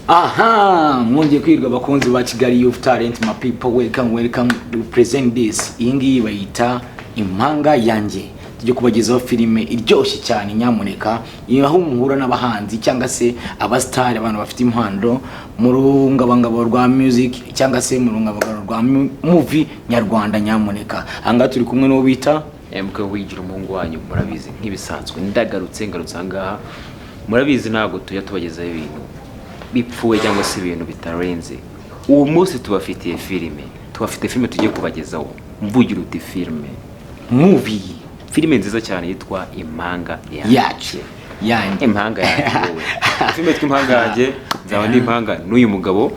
Aha, mwongeye kwirwa bakunzi ba Kigali Youth Talent, my people, welcome to present this. Iyi ngiyi bayita impanga yanjye. Tujye kubagezaho filime iryoshye cyane nyamuneka, aho muhura n'abahanzi cyangwa se abastar, abantu bafite impano mu rungabangabo rwa music cyangwa se mu rungabangabo rwa movie nyarwanda nyamuneka. Anga turi kumwe no bita MUKOBWA wigira umuhungu wanyu, murabizi nkibisanzwe ndagarutse ngaha. Murabizi ntago tubagezaho ibintu bipfuwe cyangwa se ibintu bitarenze. Uwo munsi tubafitiye filime tugiye kubagezaho. Mvugira uti movie filime nziza cyane yitwa Impanga yacu yanjye. Impanga yanjye wowe. Filime tw'impanga yanjye nzaba ni impanga n'uyu mugabo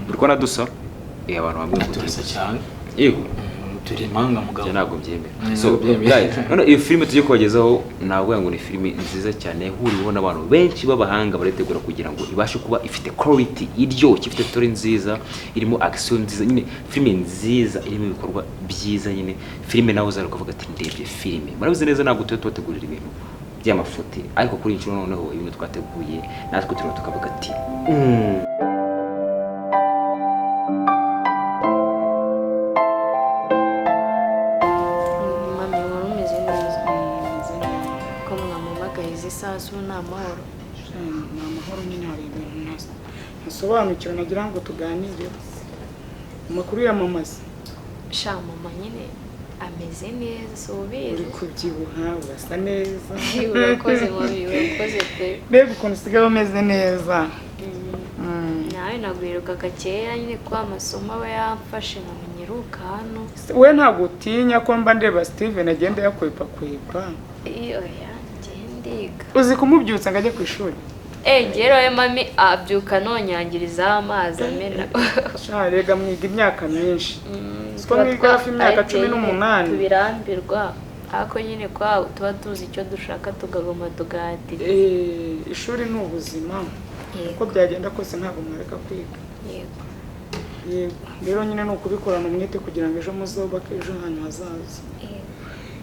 uriko nadusa abantu bamwe kudusa cyane. Yego turi impanga mugabo ntabwo byemera. So guys, iyo filime tugiye kubagezaho navuga ngo ni filime nziza cyane huriho n'abantu benshi b'abahanga baritegura kugira ngo ibashe kuba ifite quality iryoshye, ifite story nziza, irimo action nziza, nyine filime nziza irimo ibikorwa byiza. Nyine filime nawe uzara kuvuga ati ndebye filime. Murabizi neza ntabwo tubategurira ibintu by'amafuti, ariko kuri inshuro noneho ibintu twateguye natwe turimo tukavuga ati Samu na amahoro. Ni amahoro nyine hari ibintu nasobanukira nagira ngo tuganire. Amakuru yamamaza. Sha mama nyine ameze neza, so bizi. Uri kubyibuha, urasa neza. Urakoze mami, urakoze pe. Mbega ukuntu usigaye umeze neza. Nawe nagwiruka kera nyine kwa amasomo aba yamfashe namenyeruka hano. We ntabwo utinya ko mba ndeba Steven agenda yakwepa. Oya. Uzi kumubyutsa ngajya ku ishuri? Ngero mami abyuka nonyangiriza amazi amena. Rega mwiga imyaka myinshi. Siko mwiga hafi imyaka 18. Tubirambirwa. Ako nyine kwa tuba tuzi icyo dushaka tugagoma tugatira. Ishuri ni ubuzima. Uko byagenda kose ntabwo mwareka kwiga. Yego. Rero nyine no kubikorana umwete kugira ngo ejo muzobake ejo hanyu hazaza.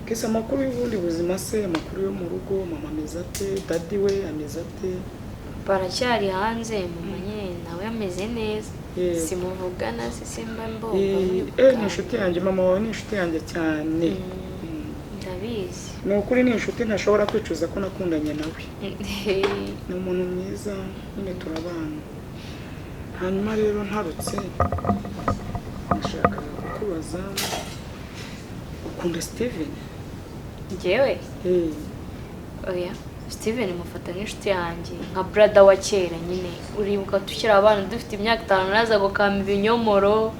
Kesa makuru y'ubundi buzima se, amakuru yo mu rugo, mama ameze ate, daddy we ameze ate? Baracyari hanze, mama nyine nawe ameze neza. Simuvugana se simba mbomba. Ni inshuti yanjye, mama wawe ni inshuti yanjye cyane. Ndabizi. Ni ukuri ni inshuti ntashobora kwicuza ko nakundanye nawe. Ni umuntu mwiza, nyine turabana. Hanyuma rero ntarutse nashaka kukubaza ukunda Steven? Jewe? Oya, Steven mufata nk'inshuti yanjye, nka brother wa kera nyine. Uribuka tukiri abana dufite imyaka 5 naza gukama ibinyomoro,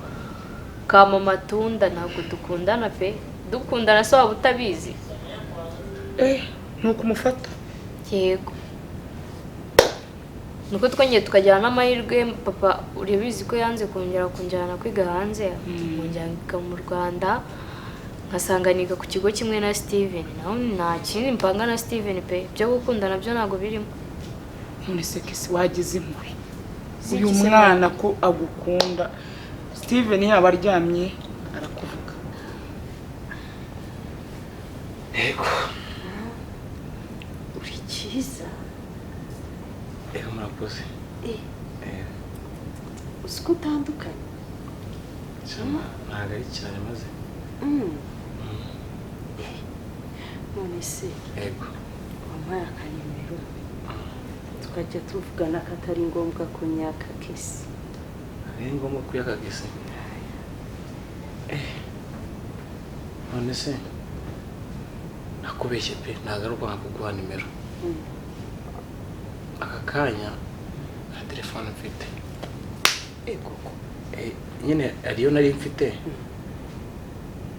kama matunda, ntabwo dukundana pe. Dukundana so abutabizi. Nuko umufata? Yego. Nuko twongeye tukajyana n'amahirwe, papa uribizi ko yanze kongera kunjyana kwiga hanze, munjyanga mu Rwanda. Nkasanganiga ku kigo kimwe na Steven. Naho nta kindi mpanga na Steven pe. Byo gukundana byo ntago birimo. None se kisi wagize impuhwe. Uyu mwana ko agukunda. Steven yaba aryamye arakuvuga. Yego. Uri cyiza. Murakoze. Usko utandukanye. Ntago ari cyane maze. None se yego wampaye akanimero tukajya tuvugana katari ngombwa ko nyaka kesi. Ari ngombwa kuyaka kesi? None se nakubeshye pe, nagaruka kuguha nimero. Aka kanya na telefone mfite. Koko nyine ariyo nari mfite.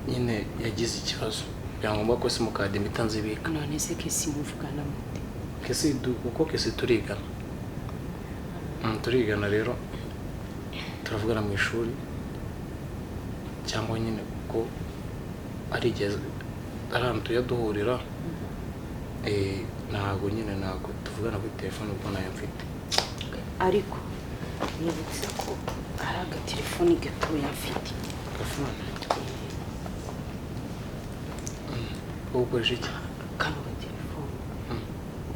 Nyine yagize ikibazo byangomba ko simukade mitanze bika. None se kesi muvugana mute? Kesi uko kesi turigana. Turigana rero turavugana mu ishuri cyangwa nyine ko arigeze arantu yaduhurira. Ntago nyine ntago tuvugana kuri telefone ubwo nayo mfite. Ariko nibutse ko ari agatelefoni gato yafite. Telefone ukoresha iki? Kano telefone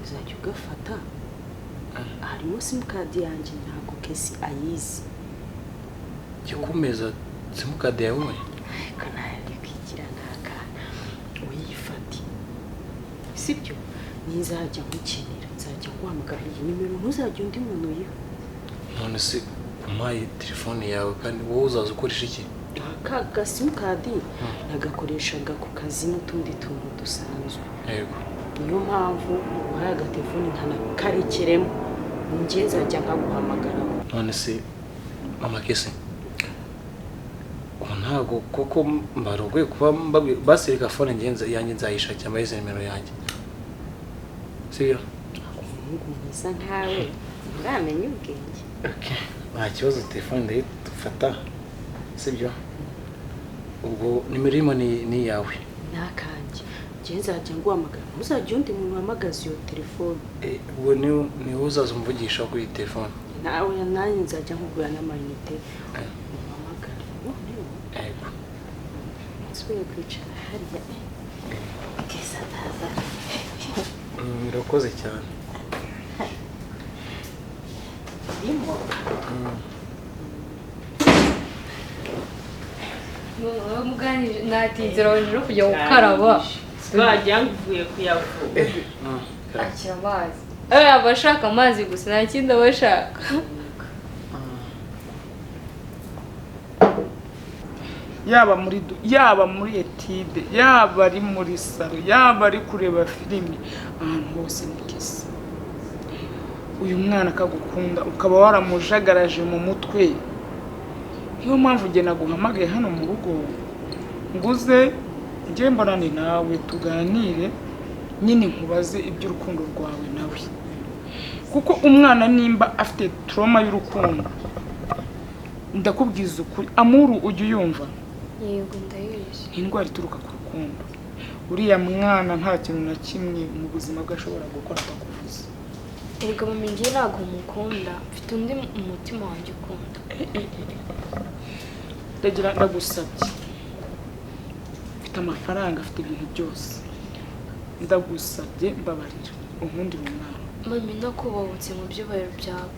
uzajya ugafata harimo simukadi yanjye ntabwo kesi ayizi cyo kumeza simukadi yawe kana kwigira naka uyifati sibyo nizajya gukenera nzajya guhamagara iyi nimero ntuzajya undi muntu yiha none se umpaye telefone yawe kandi wowe uzaza ukoresha iki ka simukadi nagakoreshaga ku kazi n'utundi tuntu dusanzwe yego niyo mpamvu uhaye agatelefone ntanakarekeremo njye nzajya nkaguhamagara none se mama kese ntabwo koko mbarogoye kuba basirika fone yanjye nzayishakira amaheze nimero yanjye sibyo umuhungu mwiza nkawe nturamenye ubwenge nta kibazo telefone ndayifata sibyo ubwo nimero irimo ni iyawe nakanjye njye nzajya nguhamagara ntuzajya undi muntu uhamagaza iyo telefone ubwo niwe uzaza umvugisha kuri iyi telefone nawe nanjye nzajya nkugura n'amayinite uhamagara yego nsubiye kwicara hariya kesa taza murakoze cyane bimo muganije natinzira wajuru kujya gukaraba twajya nguvuye kuyavuga akira amazi abashaka amazi gusa nta kindi abashaka yaba muri etide yaba ari muri salo yaba ari kureba filime ahantu hose ni kesi uyu mwana akagukunda ukaba waramujagaraje mu mutwe niyo mpamvu njye naguhamagaye hano mu rugo nguze njye mbonane nawe tuganire nyine nkubaze iby'urukundo rwawe nawe kuko umwana nimba afite trauma y'urukundo ndakubwiza ukuri amuru ujya uyumva yego ndayizi indwara ituruka ku rukundo uriya mwana nta kintu na kimwe mu buzima bwe ashobora gukora atakuvuze erega mama ngiye ntabwo mukunda mfite undi umutima wanjye ukunda ndagira ndagusabye mfite amafaranga afite ibintu byose ndagusabye mbabarira ubundi mu mwana mama nakubahutse mu byubahiro byawe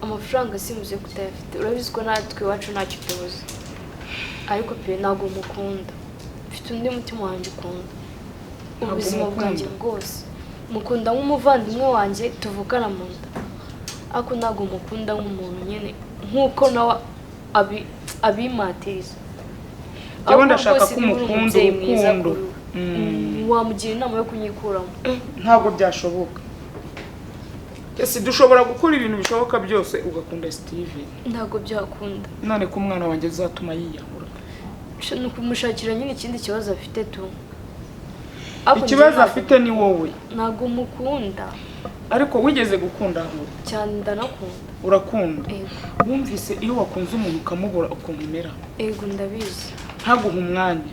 amafaranga simuze kutayafite urabizi ko natwe iwacu ntacyo tubuze ariko pe ntabwo mukunda mfite undi mutima wanjye ukunda ubuzima bwanjye bwose mukunda nk'umuvandimwe wanjye tuvukana mu nda ariko ntabwo mukunda nk'umuntu nyine nk'uko nawe abimatiriza yewe ndashaka ko umukunda urukundo wamugira inama yo kunyikuramo ntabwo byashoboka ese dushobora gukora ibintu bishoboka byose ugakunda Steven ntabwo byakunda none ko umwana wanjye azatuma yiyahura ni ukumushakira nyine ikindi kibazo afite tu ikibazo afite ni wowe ntabwo mukunda ariko wigeze gukunda cyane ndanakunda urakunda wumvise iyo wakunze umuntu ukamubura ukuntu umera ego ndabizi ntaguha umwanya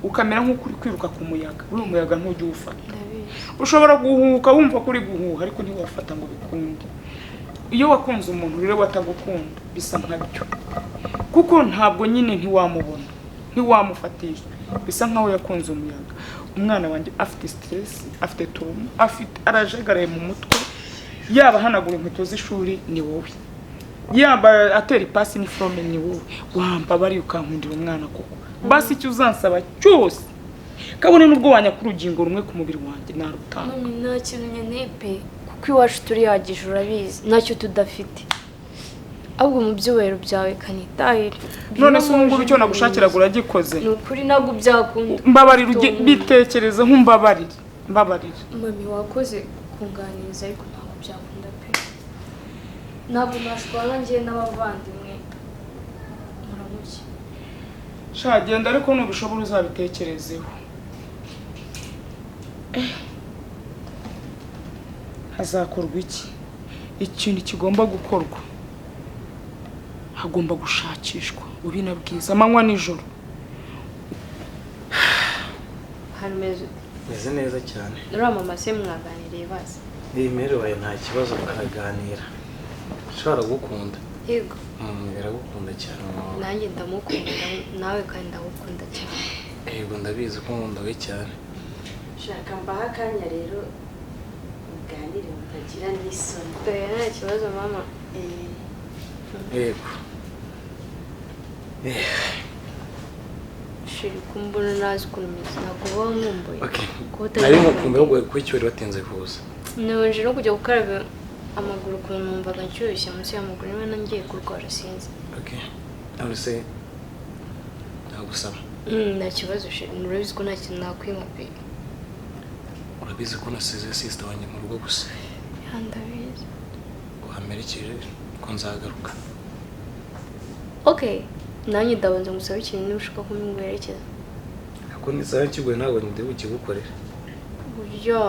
ukamera nk'uko uri kwiruka ku muyaga uri umuyaga ntujya uwufata ushobora guhuka wumva ko uri guhuha ariko ntiwafata ngo bikunde iyo wakunze umuntu rero watagukunda bisa nkabyo kuko ntabwo nyine ntiwamubona ntiwamufatisha bisa nkaho yakunze umuyaga umwana wanjye afite stress afite trauma afite arajagaraye mu mutwe yaba hanagura inkweto z'ishuri ni wowe yaba atera ipasi n'ifrome ni wowe wamba bari ukankundira umwana koko basi icyo uzansaba cyose kabone n'ubwo wanyakura urugingo rumwe ku mubiri wanjye narutanga nta kintu nkeneye pe kuko iwacu turi yagije urabizi ntacyo tudafite ahubwo mu byubahiro byawe kanitahire none se ubu ngubu icyo nagushakiraga uragikoze ni ukuri ntabwo byakunda mbabarira bitekereze nk'umbabarire mbabarira mami wakoze kunganiriza ariko ntabwo byakunda pe ntabwo nashobora njye n'abavandimwe muramuke shagenda ariko nubishobora uzabitekerezeho hazakorwa iki ikintu kigomba gukorwa hagomba gushakishwa ubina bwiza amanywa nijoro hameze neza cyane uriya mama se mwaganiriye bazi yemerewe nta kibazo mukaganira ushobora gukunda yego biragukunda cyane nanjye ndamukunda nawe kandi ndagukunda cyane yego ndabizi ko nkunda we cyane shaka mbaha akanya rero muganire agira n'isoni nta kibazo mama yego shiri kumbona nazi ukuntu umeze ntabwo uba wamwumbuye nari nkukumbuye ahubwo kuko icyo bari batinze kuza nabanje no kujya gukaraba amaguru ukuntu numvaga nshyushye munsi y'amaguru niba nangiye kurwara sinzi none se nagusaba nta kibazo shiri urabizi ko nta kintu nakwima pe urabizi ko nasize sister wanjye mu rugo gusa ndabizi wamerekeje ko nzagaruka nanjye ndabanza ngusaba ikintu niba ushaka ko ngwerekeza ako nisaba kiguye ntabwo ndi bukigukorera buryo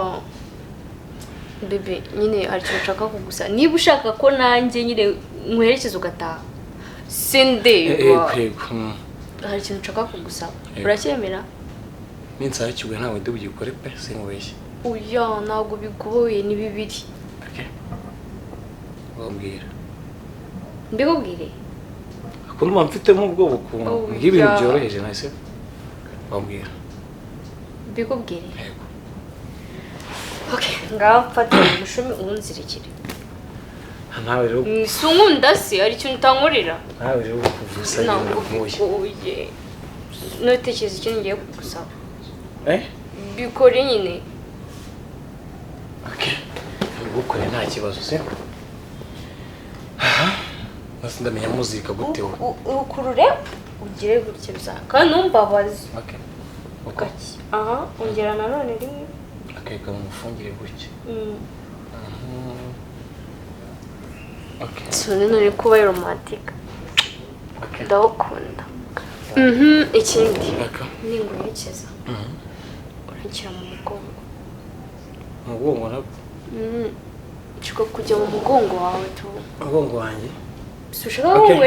bebe nyine hari ikintu ushaka kugusa niba ushaka ko nanjye nyine nkwerekeza ugataha sindeba hari ikintu ushaka kugusaba uracyemera ninsaba kiguye ntabwo ndi bugikore pe sinkubeshye ntabwo biguboye ni bibiri wambwira mbikubwire ako numva mfitemo ubwoba ukuntu bw'ibintu byoroheje nahise wambwira mbikubwire ngaho mfata umushumi unzirikire nawe rero si unkunda se hari ikintu utankorera nawe rero kuvuza ibintu bigoye nutekereza ikintu ngiye kugusaba bikore nyine bigukore nta kibazo se nasi ndamenya muzika gute ukurure ugire gutya bisa kandi ntumbabaze ongera nanone rimwe akeka mufungire gutya sone none kuba romantika ndawukunda ikindi ninguherekeza urakira mu mugongo nabwo nshaka kujya mu mugongo wawe tu mugongo wanjye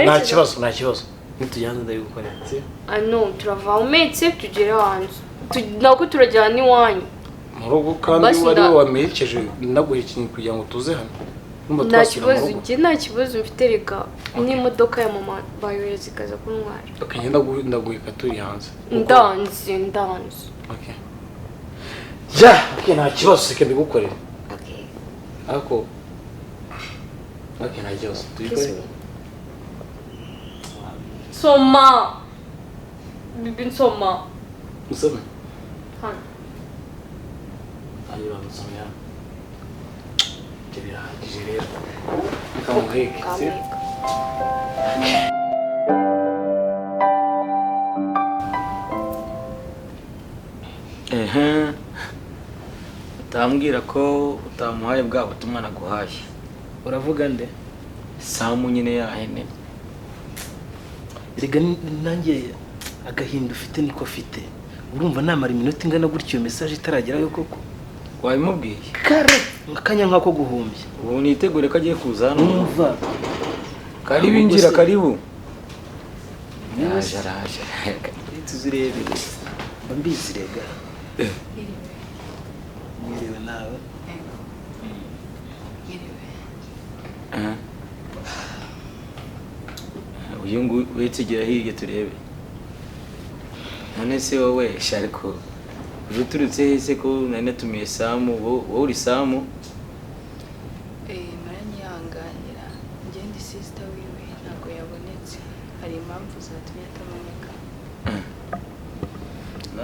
nta kibazo nitujyana ndabigukorera turava umetse tugere hanze ntabwo turajyana iwanyu mu rugo kandi wari wamerekeje naguhe ikintu kugira ngo tuze hano nta kibazo mfite reka n'imodoka ya mama bayohereza ikaza kuntwara ndaguheka turi hanze ndanze nta kibazo seke mbigukorera ariko nta kibazo tuyikorere soma bibi nsoma musome hano ariba musome hano birahagije rero bikamuheke utambwira ko utamuhaye bwa butumwa naguhaye uravuga nde Samu nyine yahene erega nanjye agahinda ufite niko afite urumva namara iminota ingana gutyo iyo message itaragerayo koko wabimubwiye kare akanya nkako guhumbya ubu nitegure ko agiye kuza hano umva karibu injira karibu araje tuzirebe mbizi rega mwiriwe nawe uyu nguyu wetsigera hirya turebe none se wowe shariko uje uturutse hese ko nari natumiye Samu wowe uri Samu maranyihanganira ngende sister wiwe ntabwo yabonetse hari impamvu zatumye ataboneka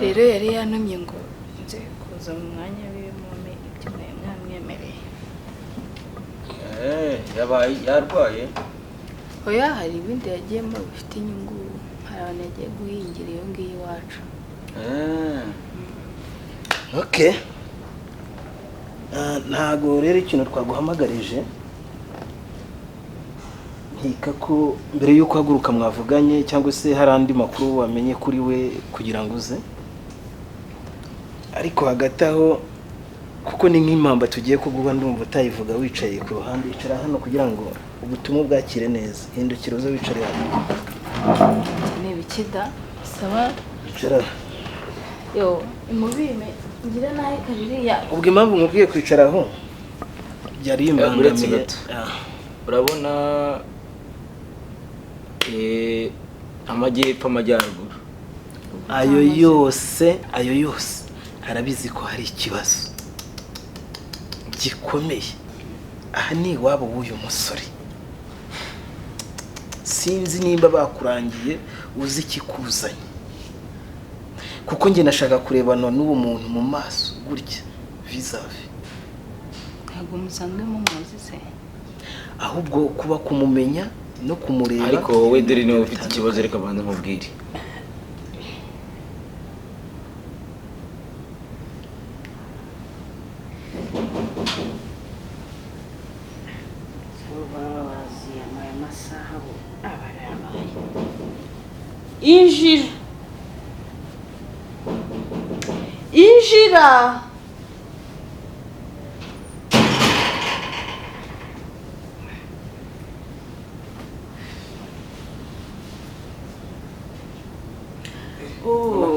rero yari yantumye ngo nze kuza mu mwanya wiwe mume ibyo mwamwemereye yabaye yarwaye oya hari ibindi yagiyemo bifite inyungu hari abantu yagiye guhingira iyo ngiyo iwacu ntago rero ikintu twaguhamagarije nkika ko mbere y'uko haguruka mwavuganye cyangwa se hari andi makuru wamenye kuri we kugira ngo uze ariko hagati aho kuko ni nk'impamba tugiye kuguha ndumva utayivuga wicaye ku ruhande icara hano kugira ngo ubutumwa bwakire neza hindukira uze wicare hano n'ibikida saba icara imubime ngira nawe kaririya ubwo impamvu mubwiye kwicara aho byari imbangamiye urabona amajyepfo amajyaruguru ayo yose arabizi ko hari ikibazo gikomeye aha ni iwabo w'uyu musore sinzi nimba bakurangiye uzi ikikuzanye kuko njye nashaka kurebana n'uwo muntu mu maso gutya vizavi ntabwo musanzwe mumuzi se ahubwo kuba kumumenya no kumureba ariko wowe dore niwe ufite ikibazo reka banza nkubwire injira injira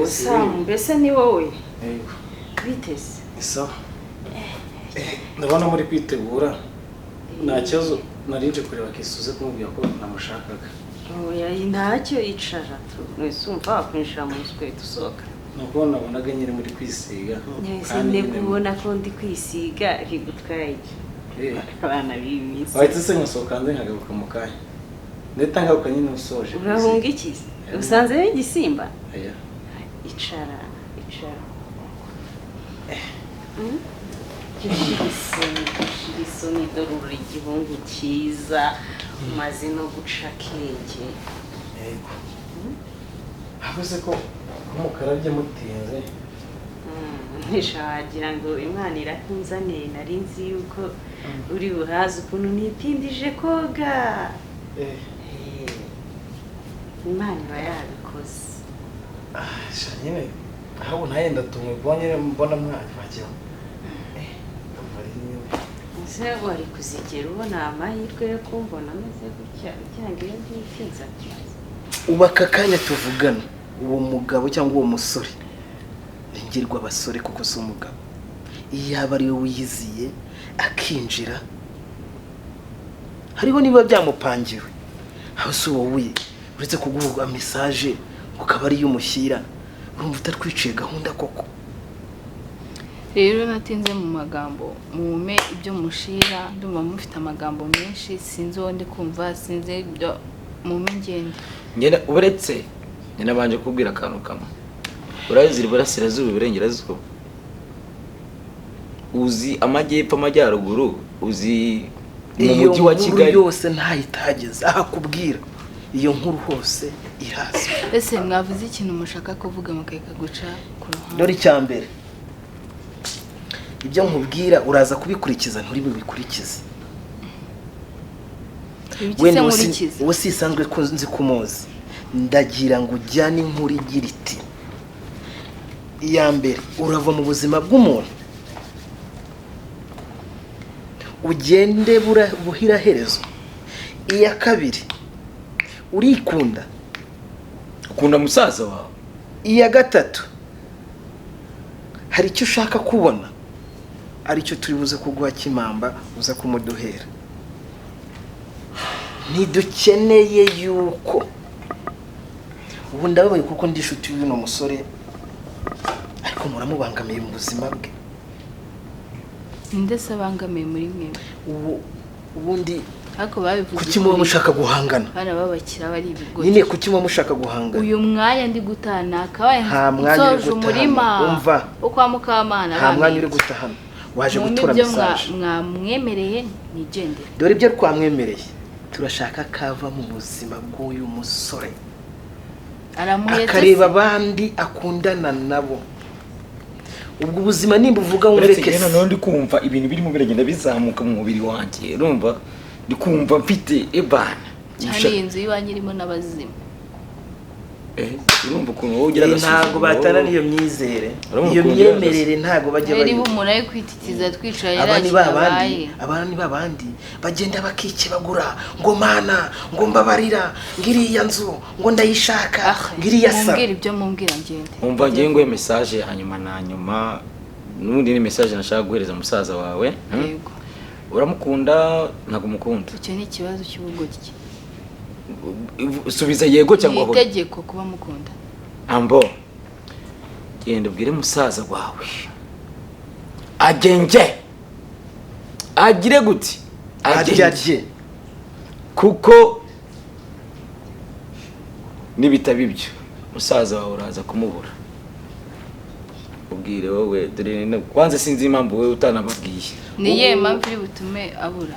Samu mbese ni wowe biteze isa ndabona muri kwitegura nta kibazo narinje kureba kisuze kumubwira ko namushakaga oya ntacyo yicara twese umva wakwinjira mu nzu dusohoka nuko nabonaga nyine muri kwisiga kandi kubona ko ndi kwisiga bigutwaye abana b'iminsi wahita se nkasohoka hanze nkagaruka mu kanya ndetse ngaruka nyine usoje urahunga iki usanzeyo igisimba aya icara isoni dore uri igihungu cyiza umaze no guca akenge yego habuze ko umukarabye mutinze ntishagira ngo imana irakunzaniye nari nzi yuko uri buhaze ukuntu nitindije koga imana iba yabikoze nyine aho naye ndatumwe kubonye mbona mwanyakira ese wari kuzigera ubona amahirwe yo kumbona ameze gutya cyangwa iyo byitinza uba aka kanya tuvugana uwo mugabo cyangwa uwo musore ningirwa abasore kuko si umugabo iyo yaba ari we wiyiziye akinjira hariho niba byamupangiwe aho si wowe uretse kuguha mesaje ukaba ariyo umushyira urumva utatwiciye gahunda koko rero natinze mu magambo mume ibyo mushira ndumva mufite amagambo menshi sinzi uwo ndi kumva sinzi ibyo mume ngende uretse nabanje kubwira akantu kamwe urazi iburasirazuba iburengerazuba uzi amajyepfo amajyaruguru uzi mu mujyi wa Kigali yose ntayitageze ahakubwira iyo nkuru hose irazi ese mwavuze ikintu mushaka kuvuga mukeka guca ku ruhande dore icyambere ibyo nkubwira uraza kubikurikiza nturi bubikurikize wenda uwo sisanzwe ko nzi kumuzi ndagira ngo ujyane inkuru igira iti iya mbere urava mu buzima bw'umuntu ugende buhira herezo iya kabiri urikunda ukunda musaza wawe iya gatatu hari icyo ushaka kubona aricyo turi buze kuguha kimamba uza kumuduhera ntidukeneye yuko ubu ndababaye kuko ndi inshuti y'uno musore ariko muramubangamiye mu buzima bwe ndetse abangamiye muri mwe ubundi ariko babivuze kuki muba mushaka guhangana bana babakira bari ibigo nyine kuki muba mushaka guhangana uyu mwanya ndi gutana akabaye nsoje umurima umva ukwa Mukamana nta mwanya uri gutahana waje gutura mesaje mwamwemereye nigendere dore ibyo twamwemereye turashaka kava mu buzima bw'uyu musore akareba abandi akundana nabo ubwo ubuzima nimba uvuga wumveke se none ndi kumva ibintu birimo biragenda bizamuka mu mubiri wanjye urumva ndi kumva mfite ebana cyane inzu yiwanyu irimo n'abazima urumva ukuntu wowe ugira agasuzuguro ntago batana niyo myizere iyo myemerere ntago bajya bari umuntu ari kwititiza twicaye abana ni babandi bagenda bakikebagura ngo mana ngo mbabarira ngiriya nzu ngo ndayishaka ngiriya sa mumbwira ibyo mumbwira ngende umva ngiye ngo message hanyuma na nyuma nundi ni message nashaka guhereza musaza wawe yego uramukunda ntago mukunda icyo ni ikibazo cy'ubugoryi subiza yego cyangwa aho itegeko kuba mukunda ambo genda ubwire musaza wawe agenge agire guti arye kuko nibitaba ibyo musaza wawe uraza kumubura. Ubwire wowe dore kwanza sinzi impamvu wewe utanababwiye. niye mpamvu iri butume abura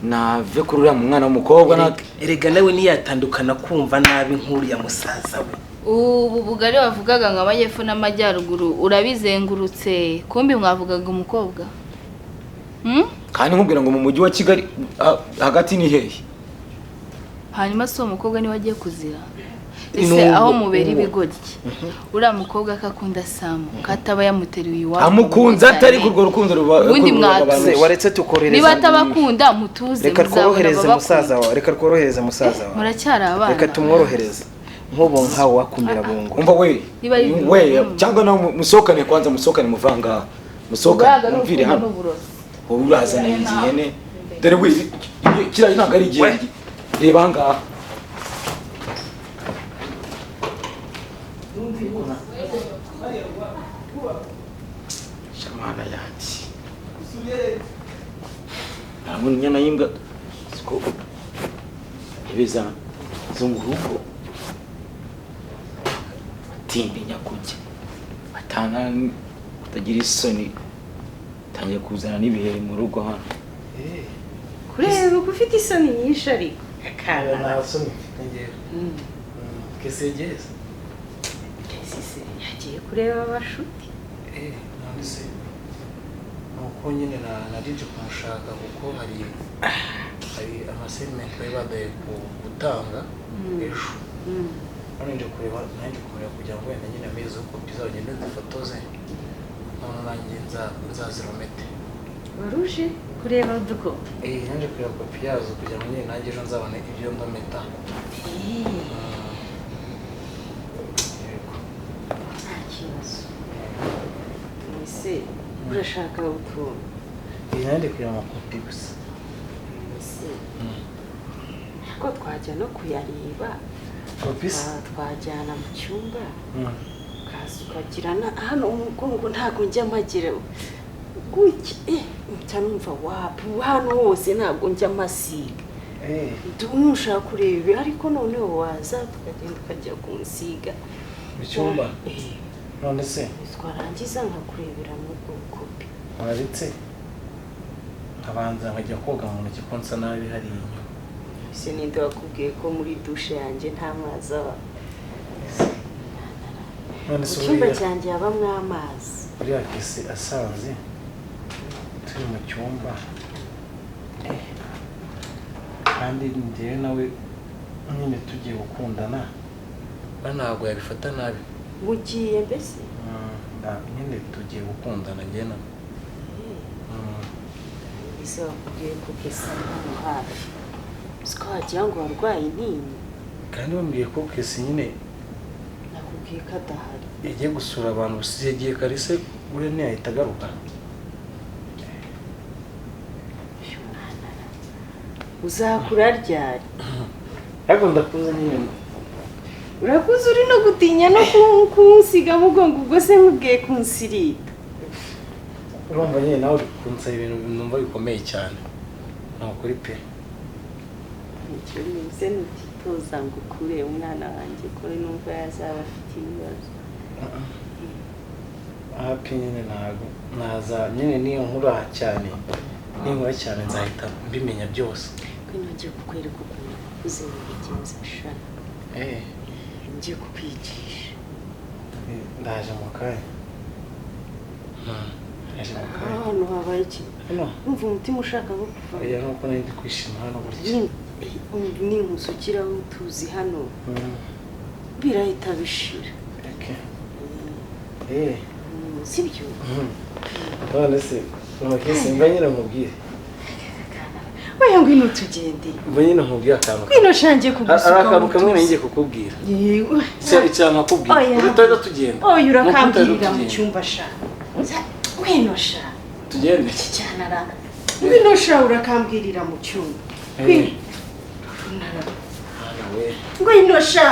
Nave kurura mu mwana w'umukobwa erega nawe niyatandukana kumva nabi nkuru ya musaza we. ubu bugari bavugaga ngo amajyepfo n'amajyaruguru urabizengurutse kumbi mwavugaga umukobwa kandi nkubwira ngo mu mujyi wa Kigali hagati ni hehe. hanyuma si umukobwa niwe agiye kuzira ese aho mubera ibigoryi uriya mukobwa akakunda Samu kataba yamuteruye iwabo amukunze atari kurwo rukundo ubundi mwatse waretse tukorereza niba atabakunda mutuze reka tworohereze musaza wawe reka tworohereze musaza wawe muracyari abana reka tumworohereze nkubo nkaho wakumira bungu umva we cyangwa nawe musokane kwanza musokane muvanga musokane mvire hano wowe urazana ingene dore we kira ntago ari igihe reba ngaha shamana yanjye ntabona inyana y'imbwa siko ibeza zunguruko tindi nyakujya batana utagira isoni tangiye kuzana n'ibihere mu rugo hano kureba ko ufite isoni nyinshi ariko kana nta soni ngera kesegeza sisi yagiye kureba abashuti none se nuko nyine narije kumushaka kuko hari amaserimenti bari badaye gutanga ejo none nje kureba nanjye kumenya kugira ngo wenda nyine amezi uko bizagenda zifotoze none nanjye nzaziromete waruje kureba uduko nanjye kureba kopi yazo kugira ngo nyine nanjye ejo nzabone ibyo ndometa nta kibazo ese urashaka utuntu nanjye kureba amakopi gusa ese ko twajya no kuyareba twajyana mu cyumba ukaza ukagirana hano umugongo ntabwo njya mpagira gutya mpita numva wapu hano hose ntabwo njya amasiga nushaka kureba ariko noneho waza tukagenda ukajya kunsiga mu cyumba none se twarangiza nkakurebera muri kopi waretse nkabanza nkajya koga mu ntoki ko nsa nabi hari inyuma ese ninde wakubwiye ko muri dushe yanjye nta mazi aba none se icyumba cyanjye habamo amazi uriya kese asanze turi mu cyumba kandi njyewe nawe nyine tugiye gukundana ntabwo yabifata nabi mugiye mbese nyine tugiye gukundana njyewe nawe ese wakubwiye ko kese hano hafi siko wagira ngo warwaye intinyi kandi bambwiye ko kese nyine nakubwiye ko adahari yagiye gusura abantu gusa yagiye kare se uriya ntiyahita agaruka uzakura ryari ariko ndakuze nyine urakuze uri no gutinya no kunsiga mugongo ubwo se nkubwiye kunsirita urumva nyine nawe uri kunsaba ibintu numva bikomeye cyane ni ukuri pe icyo nize nutitoza ngo ukure umwana wanjye ko numva yazaba afite ibibazo hapi nyine ntabwo naza nyine niyo nkura cyane ninkura cyane nzahita mbimenya byose kwino ngiye kukwereka ukuntu wakuze mu bigenza shana ngiye kukwigisha ndaje mu kanya hano habaye iki numva umutima ushaka nko kuva oya nuko nari ndi kwishima hano gutya ninkusukiraho utuzi hano birahita bishira sibyo none se ntukese mba nyine nkubwire oya ngwino tugende mba nyine nkubwire akantu ngwino shangiye kugusuka hari akantu kamwe nanjye kukubwira icyaha nkakubwira urahita tugenda oya urakambwirira mu cyumba sha ngwino sha tugende kijyanara ngwino sha urakambwirira mu cyumba ngwino sha